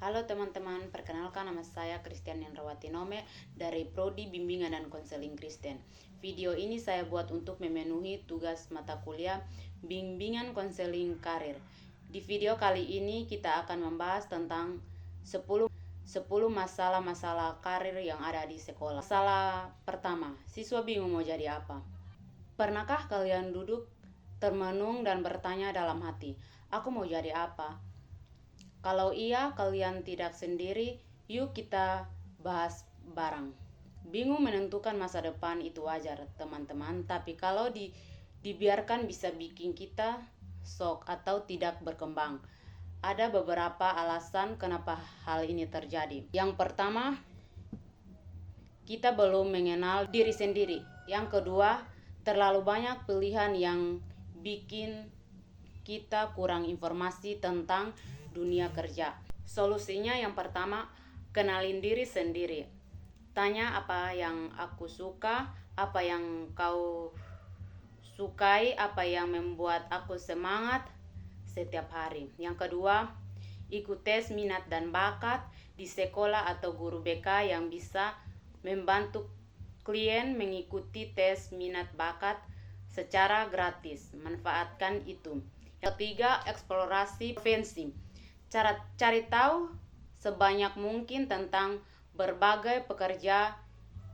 Halo teman-teman, perkenalkan nama saya Christian Yandrawati Nome dari Prodi Bimbingan dan Konseling Kristen. Video ini saya buat untuk memenuhi tugas mata kuliah Bimbingan Konseling Karir. Di video kali ini kita akan membahas tentang 10 masalah-masalah karir yang ada di sekolah. Masalah pertama, siswa bingung mau jadi apa? Pernahkah kalian duduk termenung dan bertanya dalam hati, aku mau jadi apa? Kalau iya, kalian tidak sendiri, yuk kita bahas bareng. Bingung menentukan masa depan itu wajar, teman-teman, tapi kalau dibiarkan bisa bikin kita shock atau tidak berkembang. Ada beberapa alasan kenapa hal ini terjadi. Yang pertama, kita belum mengenal diri sendiri. Yang kedua, terlalu banyak pilihan yang bikin kita kurang informasi tentang dunia kerja. Solusinya yang pertama, kenalin diri sendiri. Tanya apa yang aku suka, apa yang kau sukai, apa yang membuat aku semangat setiap hari. Yang kedua, ikut tes minat dan bakat di sekolah atau guru BK yang bisa membantu klien mengikuti tes minat bakat secara gratis. Manfaatkan itu. Yang ketiga, eksplorasi profesi. Cari tahu sebanyak mungkin tentang berbagai pekerja,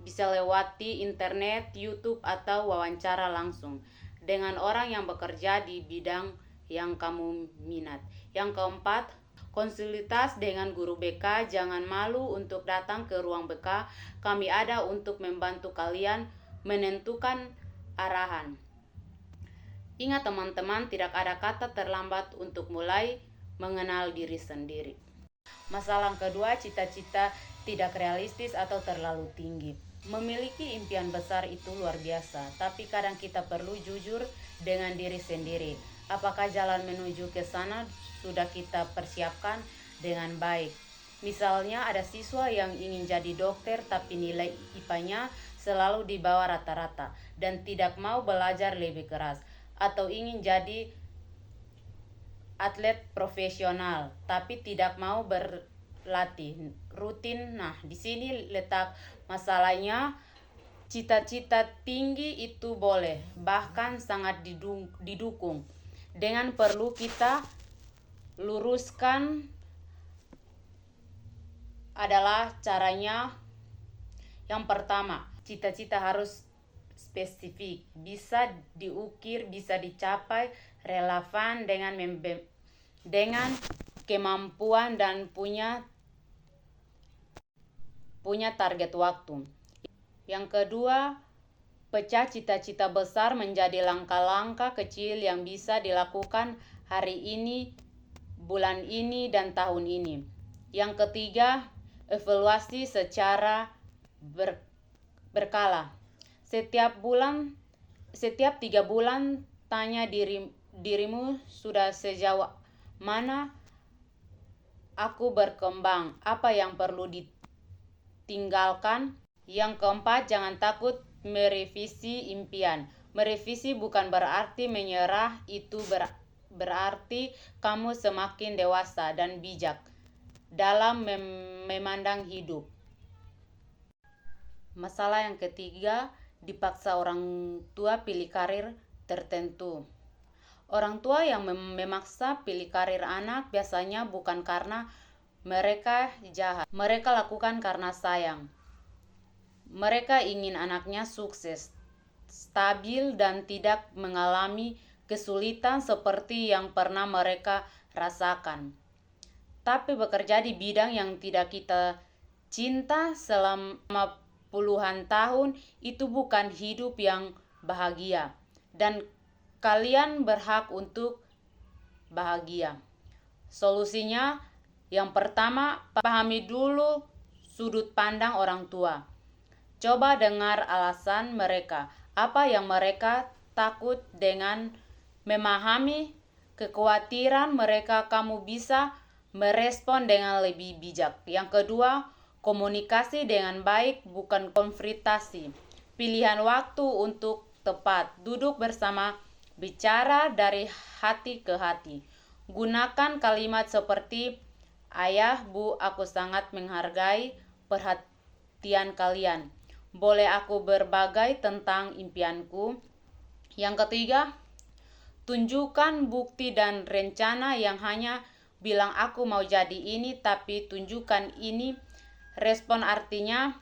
bisa lewati internet, YouTube, atau wawancara langsung dengan orang yang bekerja di bidang yang kamu minat. Yang keempat, konsultasi dengan guru BK. Jangan malu untuk datang ke ruang BK. Kami ada untuk membantu kalian menentukan arahan. Ingat teman-teman, tidak ada kata terlambat untuk mulai mengenal diri sendiri. Masalah kedua, cita-cita tidak realistis atau terlalu tinggi. Memiliki impian besar itu luar biasa, tapi kadang kita perlu jujur dengan diri sendiri. Apakah jalan menuju ke sana sudah kita persiapkan dengan baik? Misalnya ada siswa yang ingin jadi dokter tapi nilai IPA-nya selalu di bawah rata-rata dan tidak mau belajar lebih keras, atau ingin jadi atlet profesional tapi tidak mau berlatih rutin. Nah, di sini letak masalahnya. Cita-cita tinggi itu boleh, bahkan sangat didukung. Dengan perlu kita luruskan adalah caranya. Yang pertama, cita-cita harus spesifik, bisa diukir, bisa dicapai, relevan dengan kemampuan dan punya target waktu. Yang kedua, pecah cita-cita besar menjadi langkah-langkah kecil yang bisa dilakukan hari ini, bulan ini, dan tahun ini. Yang ketiga, evaluasi secara berkala. Setiap 3 bulan tanya dirimu, sudah sejauh mana aku berkembang, apa yang perlu ditinggalkan. Yang keempat, jangan takut merevisi impian. Merevisi bukan berarti menyerah, itu berarti kamu semakin dewasa dan bijak dalam memandang hidup. Masalah yang ketiga, dipaksa orang tua pilih karir tertentu. Orang tua yang memaksa pilih karir anak biasanya bukan karena mereka jahat. Mereka lakukan karena sayang. Mereka ingin anaknya sukses, stabil, dan tidak mengalami kesulitan seperti yang pernah mereka rasakan. Tapi bekerja di bidang yang tidak kita cinta selama puluhan tahun itu bukan hidup yang bahagia, dan kalian berhak untuk bahagia. Solusinya, yang pertama, pahami dulu sudut pandang orang tua. Coba dengar alasan mereka, apa yang mereka takut. Dengan memahami kekhawatiran mereka, kamu bisa merespon dengan lebih bijak. Yang kedua, komunikasi dengan baik, bukan konfrontasi. Pilihan waktu untuk tepat, duduk bersama, bicara dari hati ke hati. Gunakan kalimat seperti, Ayah, Bu, aku sangat menghargai perhatian kalian. Boleh aku berbagi tentang impianku? Yang ketiga, tunjukkan bukti dan rencana, yang hanya bilang aku mau jadi ini tapi tunjukkan ini. Respon artinya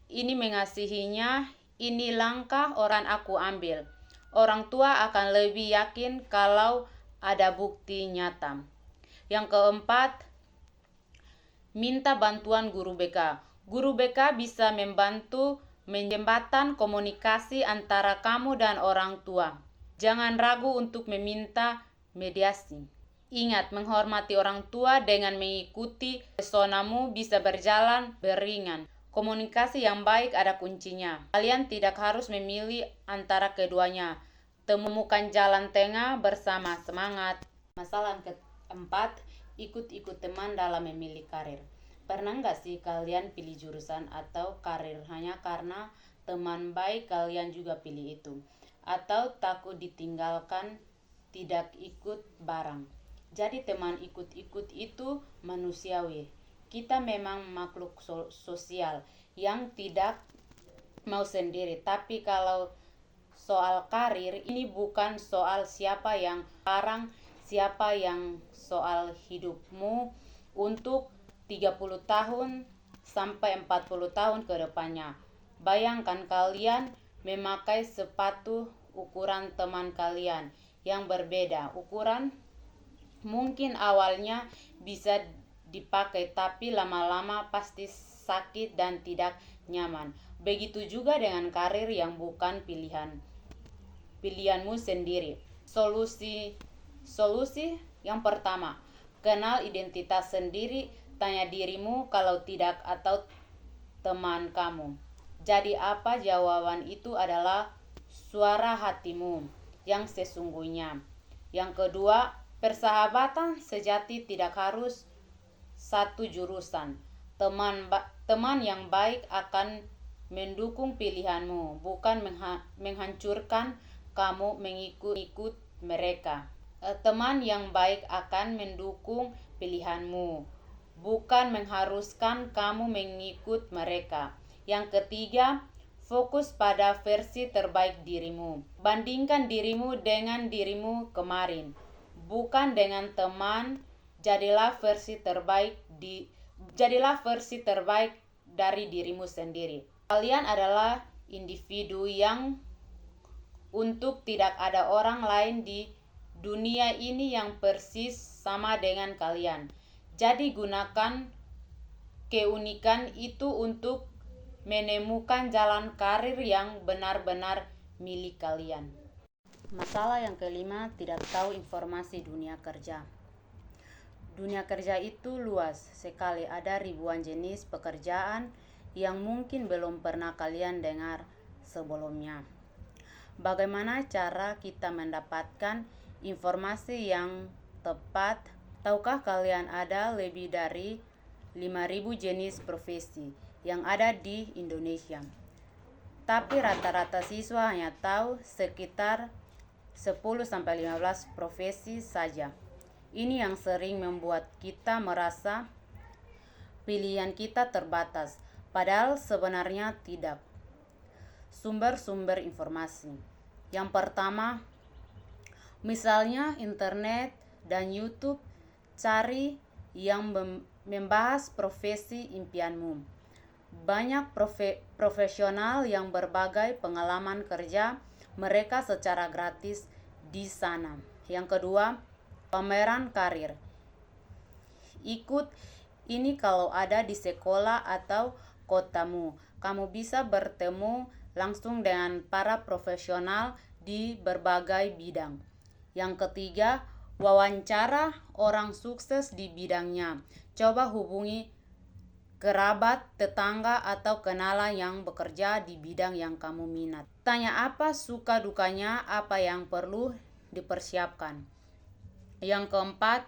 ini mengasihinya, ini langkah orang aku ambil. Orang tua akan lebih yakin kalau ada bukti nyata. Yang keempat, minta bantuan guru BK. Guru BK bisa membantu menjembatkan komunikasi antara kamu dan orang tua. Jangan ragu untuk meminta mediasi. Ingat, menghormati orang tua dengan mengikuti pesonamu bisa berjalan beriringan. Komunikasi yang baik ada kuncinya. Kalian tidak harus memilih antara keduanya. Temukan jalan tengah bersama. Semangat. Masalah yang keempat, ikut-ikut teman dalam memilih karir. Pernah nggak sih kalian pilih jurusan atau karir hanya karena teman baik kalian juga pilih itu? Atau takut ditinggalkan, tidak ikut bareng? Jadi teman ikut-ikut itu manusiawi. Kita memang makhluk sosial yang tidak mau sendiri. Tapi kalau soal karir, ini bukan soal siapa yang parang, siapa yang soal hidupmu untuk 30 tahun sampai 40 tahun ke depannya. Bayangkan kalian memakai sepatu ukuran teman kalian yang berbeda. Ukuran mungkin awalnya bisa dipakai, tapi lama-lama pasti sakit dan tidak nyaman. Begitu juga dengan karir yang bukan pilihanmu sendiri. Solusi yang pertama, kenal identitas sendiri. Tanya dirimu kalau tidak atau teman kamu. Jadi apa? Jawaban itu adalah suara hatimu yang sesungguhnya. Yang kedua, persahabatan sejati tidak harus satu jurusan. Teman yang baik akan mendukung pilihanmu, bukan menghancurkan kamu mengikut mereka. Teman yang baik akan mendukung pilihanmu, bukan mengharuskan kamu mengikut mereka. Yang ketiga, fokus pada versi terbaik dirimu. Bandingkan dirimu dengan dirimu kemarin, bukan dengan teman. Jadilah versi terbaik dari dirimu sendiri. Kalian adalah individu yang untuk tidak ada orang lain di dunia ini yang persis sama dengan kalian. Jadi gunakan keunikan itu untuk menemukan jalan karir yang benar-benar milik kalian. Masalah yang kelima, tidak tahu informasi dunia kerja. Dunia kerja itu luas sekali, ada ribuan jenis pekerjaan yang mungkin belum pernah kalian dengar sebelumnya. Bagaimana cara kita mendapatkan informasi yang tepat? Tahukah kalian ada lebih dari 5.000 jenis profesi yang ada di Indonesia? Tapi rata-rata siswa hanya tahu sekitar 10-15 profesi saja. Ini yang sering membuat kita merasa pilihan kita terbatas, padahal sebenarnya tidak. Sumber-sumber informasi. Yang pertama, misalnya internet dan YouTube. Cari yang membahas profesi impianmu. Banyak profesional yang berbagai pengalaman kerja mereka secara gratis di sana. Yang kedua, pameran karir. Ikut ini kalau ada di sekolah atau kotamu. Kamu bisa bertemu langsung dengan para profesional di berbagai bidang. Yang ketiga, wawancara orang sukses di bidangnya. Coba hubungi kerabat, tetangga, atau kenalan yang bekerja di bidang yang kamu minat. Tanya apa suka dukanya, apa yang perlu dipersiapkan. Yang keempat,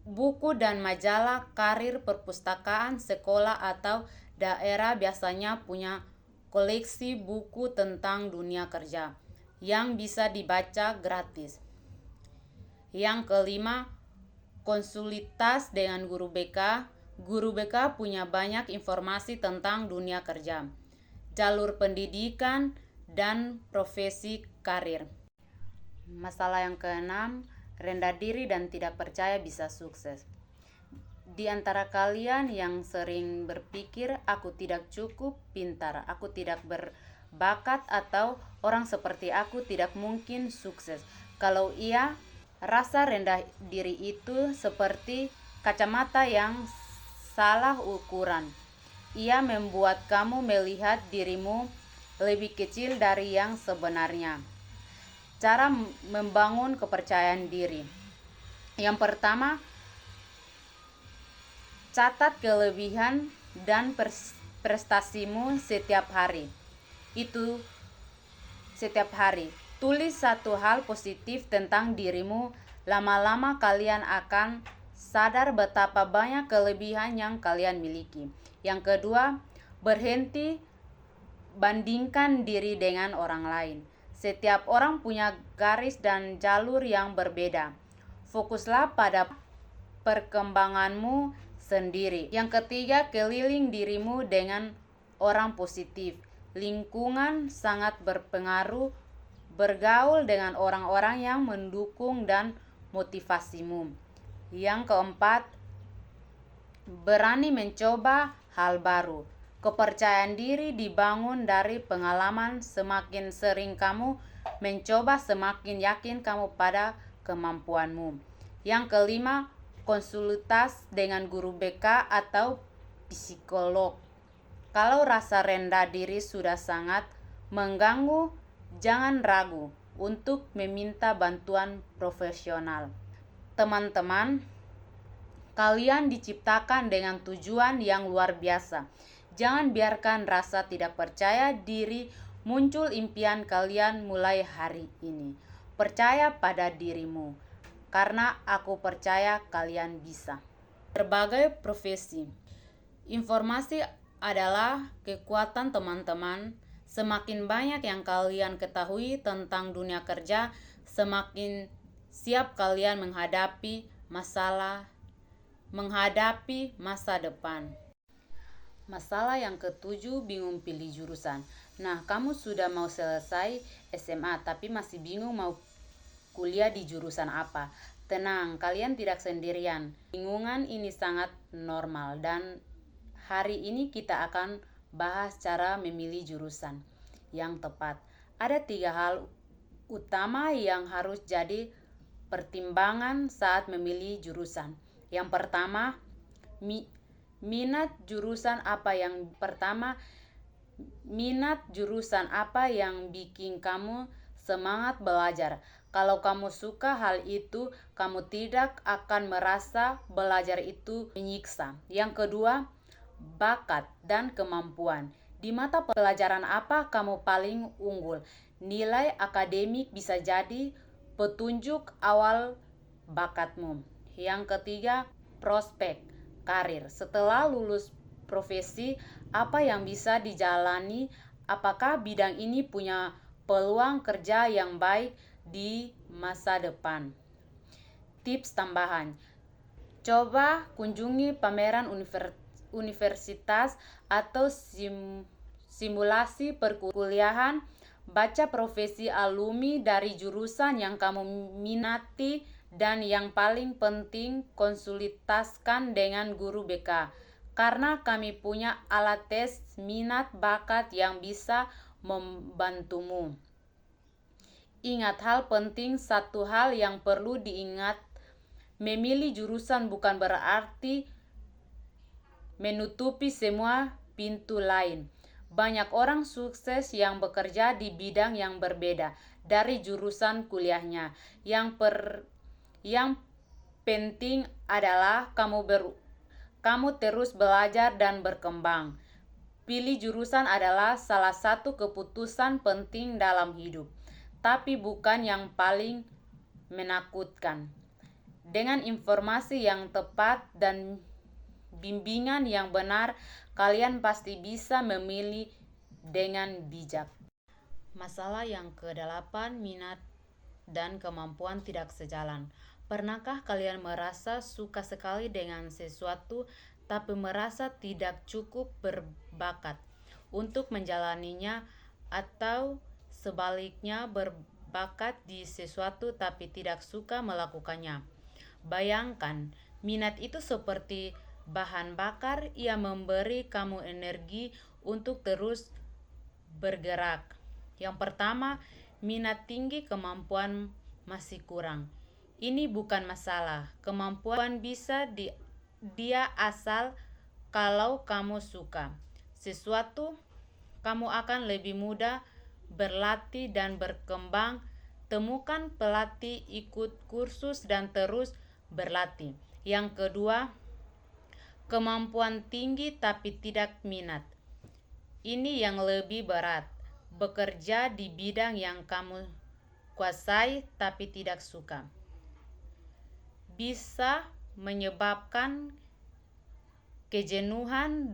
buku dan majalah karir. Perpustakaan sekolah atau daerah biasanya punya koleksi buku tentang dunia kerja yang bisa dibaca gratis. Yang kelima, konsultas dengan guru BK. Guru BK punya banyak informasi tentang dunia kerja, jalur pendidikan, dan profesi karir. Masalah yang keenam, rendah diri dan tidak percaya bisa sukses. Di antara kalian yang sering berpikir, aku tidak cukup pintar, aku tidak berbakat, atau orang seperti aku tidak mungkin sukses. Kalau iya, rasa rendah diri itu seperti kacamata yang salah ukuran. Ia membuat kamu melihat dirimu lebih kecil dari yang sebenarnya. Cara membangun kepercayaan diri. Yang pertama, catat kelebihan dan prestasimu setiap hari. Itu setiap hari. Tulis satu hal positif tentang dirimu. Lama-lama kalian akan sadar betapa banyak kelebihan yang kalian miliki. Yang kedua, berhenti bandingkan diri dengan orang lain. Setiap orang punya garis dan jalur yang berbeda. Fokuslah pada perkembanganmu sendiri. Yang ketiga, keliling dirimu dengan orang positif. Lingkungan sangat berpengaruh. Bergaul dengan orang-orang yang mendukung dan motivasimu. Yang keempat, berani mencoba hal baru. Kepercayaan diri dibangun dari pengalaman. Semakin sering kamu mencoba, semakin yakin kamu pada kemampuanmu. Yang kelima, konsultas dengan guru BK atau psikolog. Kalau rasa rendah diri sudah sangat mengganggu, jangan ragu untuk meminta bantuan profesional. Teman-teman, kalian diciptakan dengan tujuan yang luar biasa. Jangan biarkan rasa tidak percaya diri muncul. Impian kalian mulai hari ini. Percaya pada dirimu, karena aku percaya kalian bisa. Berbagai profesi. Informasi adalah kekuatan teman-teman. Semakin banyak yang kalian ketahui tentang dunia kerja, semakin siap kalian menghadapi masa depan. Masalah yang ketujuh, bingung pilih jurusan. Nah, kamu sudah mau selesai SMA tapi masih bingung mau kuliah di jurusan apa. Tenang, kalian tidak sendirian. Bingungan ini sangat normal, dan hari ini kita akan bahas cara memilih jurusan yang tepat. Ada 3 hal utama yang harus jadi pertimbangan saat memilih jurusan. Yang pertama, minat jurusan apa yang bikin kamu semangat belajar. Kalau kamu suka hal itu, kamu tidak akan merasa belajar itu menyiksa. Yang kedua, bakat dan kemampuan. Di mata pelajaran apa kamu paling unggul? Nilai akademik bisa jadi petunjuk awal bakatmu. Yang ketiga, prospek karir. Setelah lulus profesi apa yang bisa dijalani? Apakah bidang ini punya peluang kerja yang baik di masa depan? Tips tambahan. Coba kunjungi pameran universitas atau simulasi perkuliahan. Baca profesi alumni dari jurusan yang kamu minati, dan yang paling penting, konsultaskan dengan guru BK, karena kami punya alat tes minat bakat yang bisa membantumu. Ingat hal penting, satu hal yang perlu diingat, memilih jurusan bukan berarti menutupi semua pintu lain. Banyak orang sukses yang bekerja di bidang yang berbeda dari jurusan kuliahnya. Yang penting adalah kamu terus belajar dan berkembang. Pilih jurusan adalah salah satu keputusan penting dalam hidup, tapi bukan yang paling menakutkan. Dengan informasi yang tepat dan bimbingan yang benar, kalian pasti bisa memilih dengan bijak. Masalah yang ke-8, minat dan kemampuan tidak sejalan. Pernahkah kalian merasa suka sekali dengan sesuatu tapi merasa tidak cukup berbakat untuk menjalaninya, atau sebaliknya berbakat di sesuatu tapi tidak suka melakukannya? Bayangkan, minat itu seperti bahan bakar, ia memberi kamu energi untuk terus bergerak. Yang pertama, minat tinggi, kemampuan masih kurang. Ini bukan masalah. Kemampuan bisa dia asal kalau kamu suka sesuatu, kamu akan lebih mudah berlatih dan berkembang. Temukan pelatih, ikut kursus, dan terus berlatih. Yang kedua, kemampuan tinggi tapi tidak minat. Ini yang lebih berat. Bekerja di bidang yang kamu kuasai tapi tidak suka bisa menyebabkan kejenuhan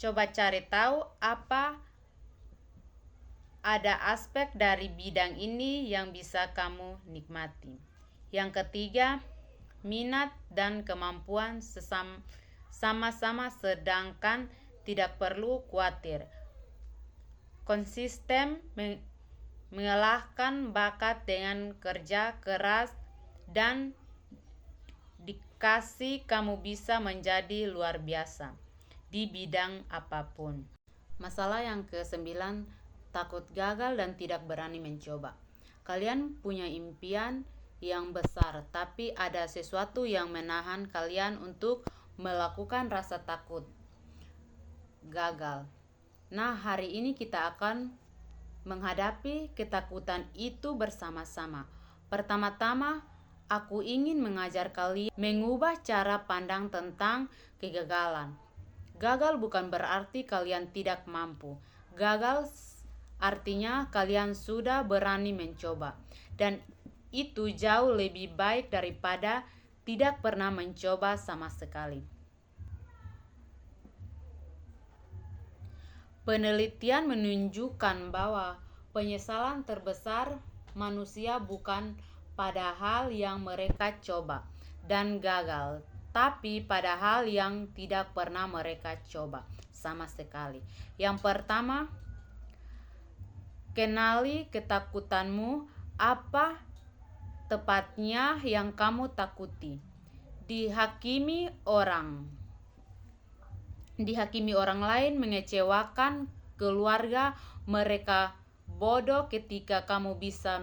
Coba cari tahu apa ada aspek dari bidang ini yang bisa kamu nikmati. Yang ketiga, minat dan kemampuan sama-sama, sedangkan tidak perlu khawatir. Konsisten mengalahkan bakat dengan kerja keras, dan dikasih kamu bisa menjadi luar biasa di bidang apapun. Masalah yang ke-9, takut gagal dan tidak berani mencoba. Kalian punya impian yang besar, tapi ada sesuatu yang menahan kalian untuk melakukan rasa takut gagal. Nah, hari ini kita akan menghadapi ketakutan itu bersama-sama. Pertama-tama, aku ingin mengajar kalian mengubah cara pandang tentang kegagalan. Gagal bukan berarti kalian tidak mampu. Gagal artinya kalian sudah berani mencoba. Dan itu jauh lebih baik daripada tidak pernah mencoba sama sekali. Penelitian menunjukkan bahwa penyesalan terbesar manusia bukan pada hal yang mereka coba dan gagal, tapi pada hal yang tidak pernah mereka coba sama sekali. Yang pertama, kenali ketakutanmu. Apa tepatnya yang kamu takuti? Dihakimi orang lain, mengecewakan keluarga, mereka bodoh. Ketika kamu bisa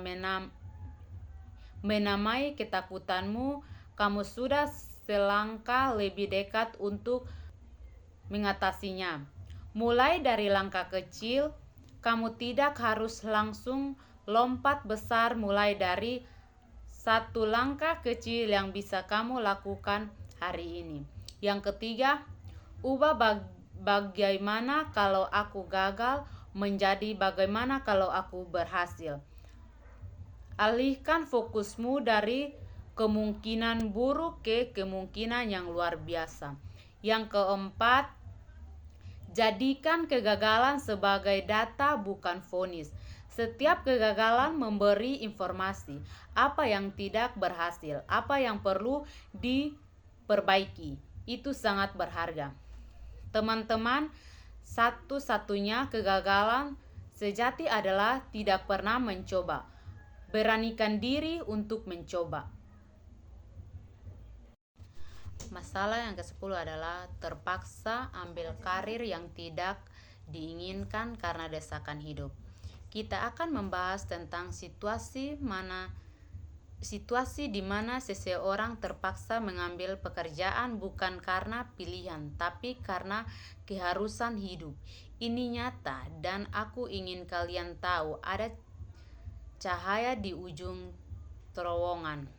menamai ketakutanmu, kamu sudah selangkah lebih dekat untuk mengatasinya. Mulai dari langkah kecil, kamu tidak harus langsung lompat besar. Mulai dari satu langkah kecil yang bisa kamu lakukan hari ini. Yang ketiga, ubah bagaimana kalau aku gagal menjadi bagaimana kalau aku berhasil. Alihkan fokusmu dari kemungkinan buruk ke kemungkinan yang luar biasa. Yang keempat, jadikan kegagalan sebagai data, bukan vonis. Setiap kegagalan memberi informasi apa yang tidak berhasil, apa yang perlu diperbaiki. Itu sangat berharga. Teman-teman, satu-satunya kegagalan sejati adalah tidak pernah mencoba. Beranikan diri untuk mencoba. Masalah yang ke-10 adalah terpaksa ambil karir yang tidak diinginkan karena desakan hidup. Kita akan membahas tentang situasi di mana seseorang terpaksa mengambil pekerjaan bukan karena pilihan, tapi karena keharusan hidup. Ini nyata, dan aku ingin kalian tahu ada cahaya di ujung terowongan.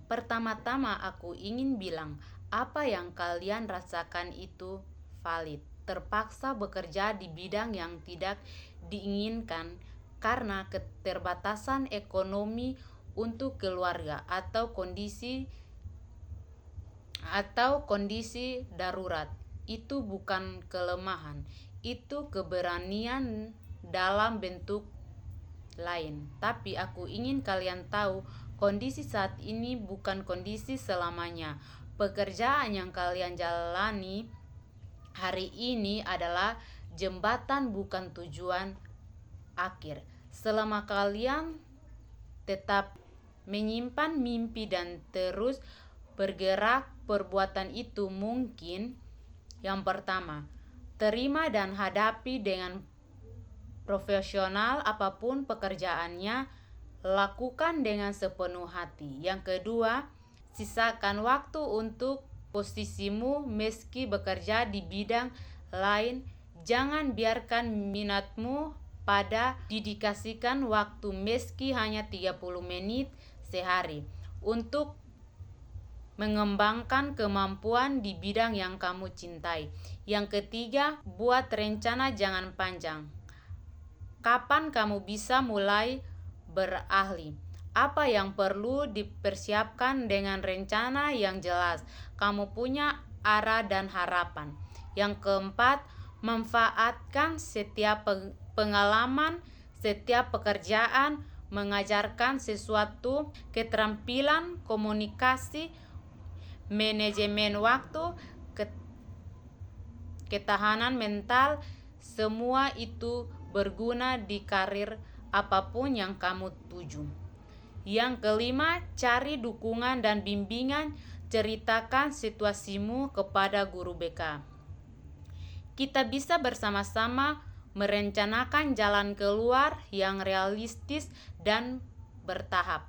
Pertama-tama aku ingin bilang, apa yang kalian rasakan itu valid. Terpaksa bekerja di bidang yang tidak diinginkan karena keterbatasan ekonomi untuk keluarga atau kondisi darurat. Itu bukan kelemahan, itu keberanian dalam bentuk lain. Tapi aku ingin kalian tahu, kondisi saat ini bukan kondisi selamanya. Pekerjaan yang kalian jalani hari ini adalah jembatan, bukan tujuan akhir. Selama kalian tetap menyimpan mimpi dan terus bergerak, perbuatan itu mungkin. Yang pertama, terima dan hadapi dengan profesional apapun pekerjaannya, lakukan dengan sepenuh hati. Yang kedua, sisakan waktu untuk posisimu meski bekerja di bidang lain. Jangan biarkan minatmu pada didikasikan waktu meski hanya 30 menit sehari untuk mengembangkan kemampuan di bidang yang kamu cintai. Yang ketiga, buat rencana jangan panjang. Kapan kamu bisa mulai berahli? Apa yang perlu dipersiapkan dengan rencana yang jelas? Kamu punya arah dan harapan. Yang keempat, manfaatkan setiap pengalaman, setiap pekerjaan mengajarkan sesuatu, keterampilan komunikasi, manajemen waktu, ketahanan mental, semua itu berguna di karir apapun yang kamu tuju. Yang kelima, cari dukungan dan bimbingan. Ceritakan situasimu kepada guru BK. Kita bisa bersama-sama merencanakan jalan keluar yang realistis dan bertahap.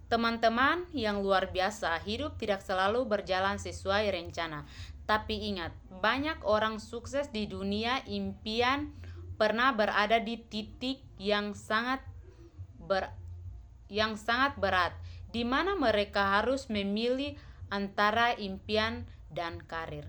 Teman-teman yang luar biasa, hidup tidak selalu berjalan sesuai rencana. Tapi ingat, banyak orang sukses di dunia impian pernah berada di titik yang sangat berat, di mana mereka harus memilih antara impian dan karir.